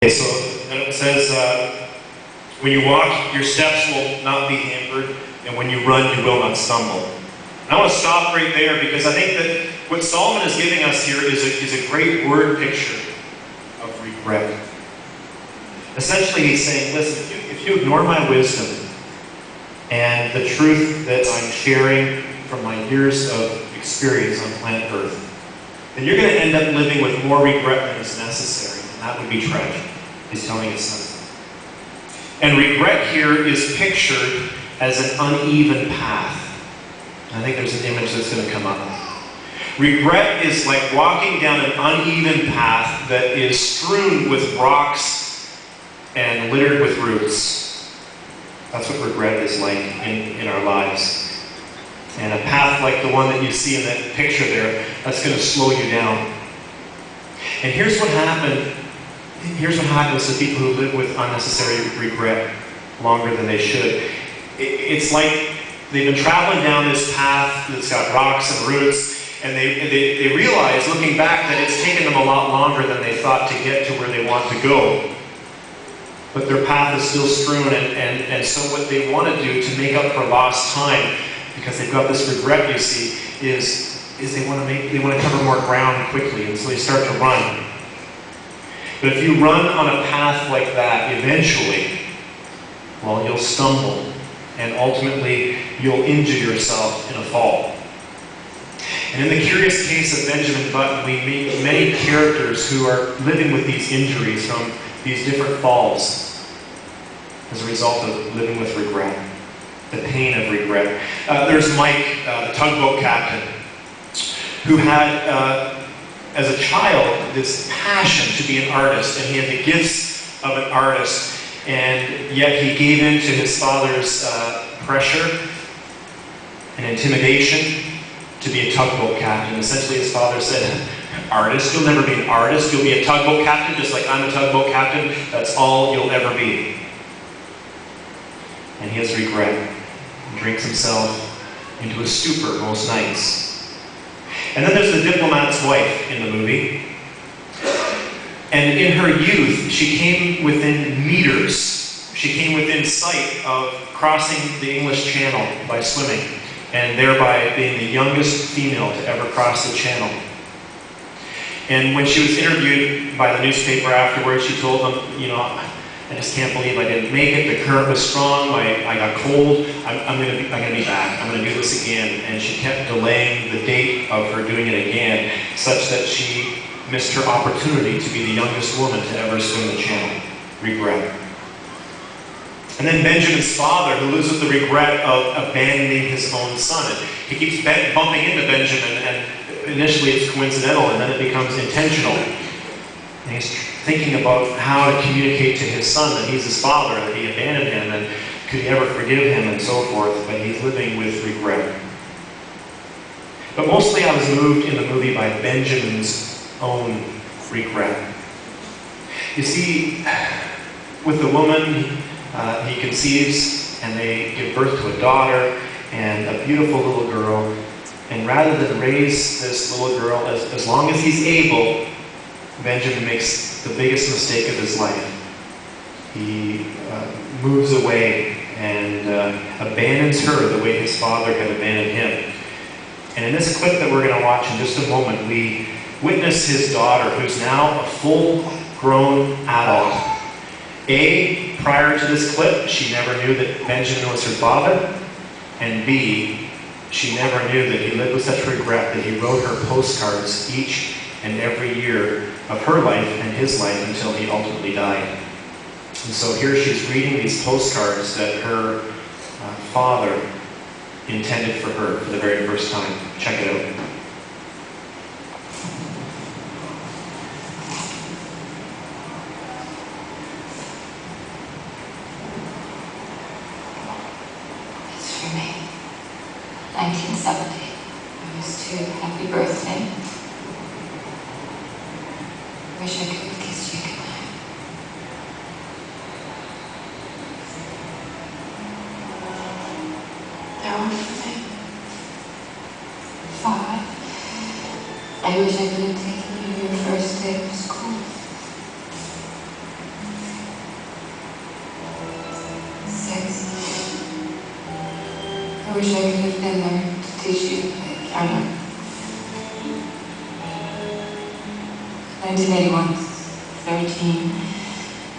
Okay, so it says, when you walk, your steps will not be hampered, and when you run, you will not stumble. And I want to stop right there because I think that what Solomon is giving us here is a great word picture of regret. Essentially, he's saying, listen, if you ignore my wisdom and the truth that I'm sharing from my years of experience on planet Earth, then you're going to end up living with more regret than is necessary, and that would be tragic. He's telling his son. And regret here is pictured as an uneven path. I think there's an image that's going to come up. Regret is like walking down an uneven path that is strewn with rocks and littered with roots. That's what regret is like in our lives. And a path like the one that you see in that picture there, that's going to slow you down. And here's what happened. Here's what happens to people who live with unnecessary regret longer than they should. It's like they've been traveling down this path that's got rocks and roots, and they realize, looking back, that it's taken them a lot longer than they thought to get to where they want to go. But their path is still strewn, and so what they want to do to make up for lost time, because they've got this regret, you see, is they want to cover more ground quickly, and so they start to run. But if you run on a path like that, eventually, well, you'll stumble, and ultimately you'll injure yourself in a fall. And in the curious case of Benjamin Button, we meet many characters who are living with these injuries from these different falls as a result of living with regret, the pain of regret. There's Mike, the tugboat captain, who had, as a child, this passion to be an artist, and he had the gifts of an artist, and yet he gave in to his father's pressure and intimidation to be a tugboat captain. Essentially, his father said, artist, you'll never be an artist, you'll be a tugboat captain, just like I'm a tugboat captain, that's all you'll ever be. And he has regret. He drinks himself into a stupor most nights. And then there's the diplomat's wife in the movie. And in her youth, she came within meters. She came within sight of crossing the English Channel by swimming, and thereby being the youngest female to ever cross the channel. And when she was interviewed by the newspaper afterwards, she told them, you know, I just can't believe I didn't make it. The current was strong. I got cold. I'm going to be back. I'm going to do this again. And she kept delaying the date of her doing it again, such that she missed her opportunity to be the youngest woman to ever swim the channel. Regret. And then Benjamin's father, who lives with the regret of abandoning his own son. And he keeps bumping into Benjamin, and initially it's coincidental, and then it becomes intentional. And he's thinking about how to communicate to his son that he's his father, that he abandoned him, and could he ever forgive him, and so forth. But he's living with regret. But mostly I was moved in the movie by Benjamin's own regret. You see, with the woman, he conceives, and they give birth to a daughter and a beautiful little girl. And rather than raise this little girl as long as he's able, Benjamin makes the biggest mistake of his life. He moves away and abandons her the way his father had abandoned him. And in this clip that we're going to watch in just a moment, we witness his daughter, who's now a full-grown adult. A, prior to this clip, she never knew that Benjamin was her father. And B, she never knew that he lived with such regret that he wrote her postcards each and every year of her life and his life until he ultimately died. And so here she's reading these postcards that her father intended for her for the very first time. Check it out. It's for me. 1970. I was 2. Happy birthday. Wish I could have kissed you goodnight. They're all for me. 5. I wish I could have taken you your first day of school. I wish I could have been there to teach you, but I'm not. 1981, 13.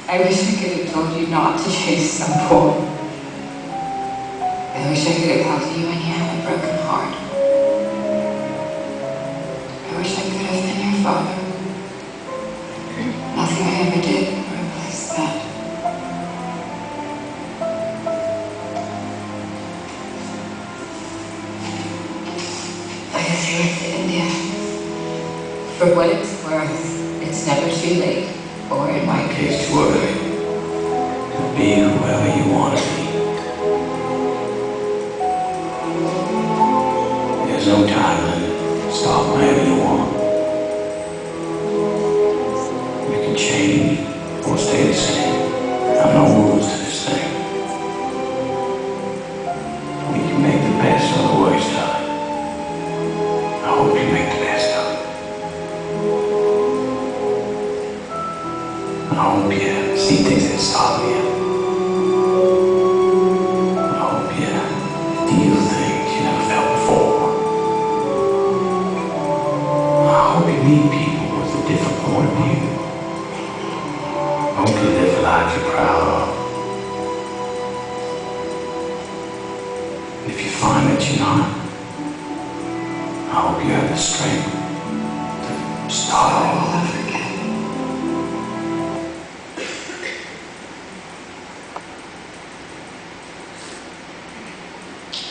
I wish I could have told you not to chase some boy. I wish I could have held you when you had a broken heart. I wish I could have been your father. Nothing I ever did will replace that. I guess I went to India. For what it's worth, it's never too late, or it might be. It's too early to be whoever you want to be. There's no time limit. Stop whenever you want. You can change or stay the same. There are no rules to this thing. We can make the best of the worst time. I hope you make the best of it. I hope you see things that stop you. I hope you feel things you never felt before. I hope you meet people with a different point of view. I hope you live a life you're proud of. If you find that you're not, I hope you have the strength to start all over again.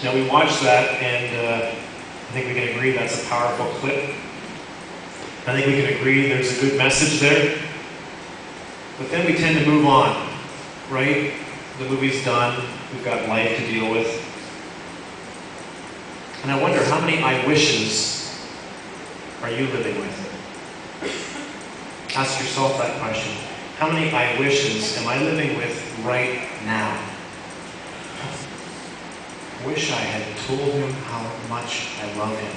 Now we watched that, and I think we can agree that's a powerful clip. I think we can agree there's a good message there. But then we tend to move on, right? The movie's done, we've got life to deal with. And I wonder, how many I wishes are you living with? Ask yourself that question. How many I wishes am I living with right now? I wish I had told him how much I love him.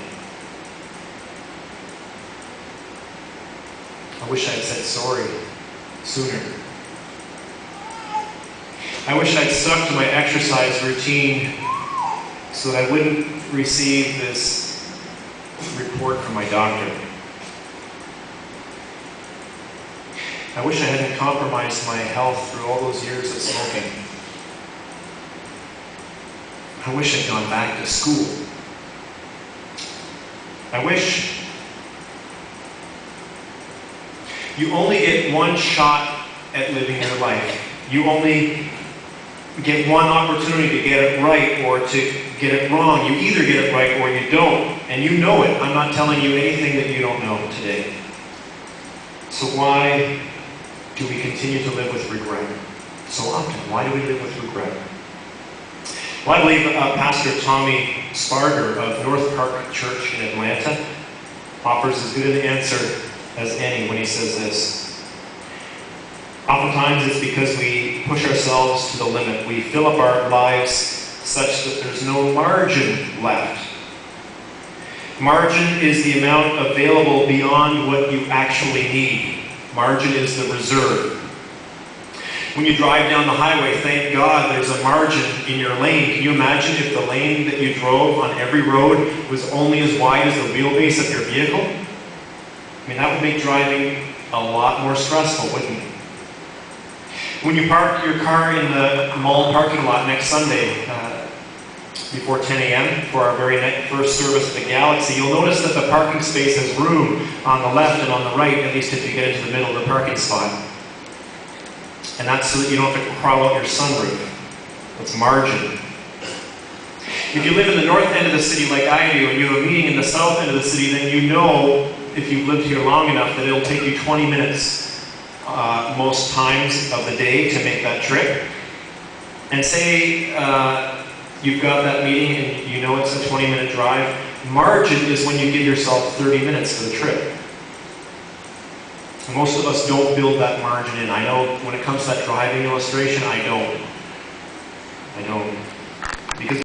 I wish I had said sorry sooner. I wish I'd stuck to my exercise routine so that I wouldn't receive this report from my doctor. I wish I hadn't compromised my health through all those years of smoking. I wish I'd gone back to school. I wish. You only get one shot at living your life. You only get one opportunity to get it right or to get it wrong. You either get it right or you don't. And you know it. I'm not telling you anything that you don't know today. So why do we continue to live with regret? So often, why do we live with regret? Well, I believe Pastor Tommy Sparger of North Park Church in Atlanta offers as good an answer as any when he says this. Oftentimes it's because we push ourselves to the limit. We fill up our lives such that there's no margin left. Margin is the amount available beyond what you actually need. Margin is the reserve. When you drive down the highway, thank God there's a margin in your lane. Can you imagine if the lane that you drove on every road was only as wide as the wheelbase of your vehicle? I mean, that would make driving a lot more stressful, wouldn't it? When you park your car in the mall parking lot next Sunday before 10 a.m. for our very first service at the Galaxy, you'll notice that the parking space has room on the left and on the right, at least if you get into the middle of the parking spot. And that's so that you don't have to crawl out your sunroof. It's margin. If you live in the north end of the city like I do, and you have a meeting in the south end of the city, then you know, if you've lived here long enough, that it'll take you 20 minutes most times of the day to make that trip. And say you've got that meeting and you know it's a 20-minute drive. Margin is when you give yourself 30 minutes for the trip. And most of us don't build that margin in. I know when it comes to that driving illustration, I don't.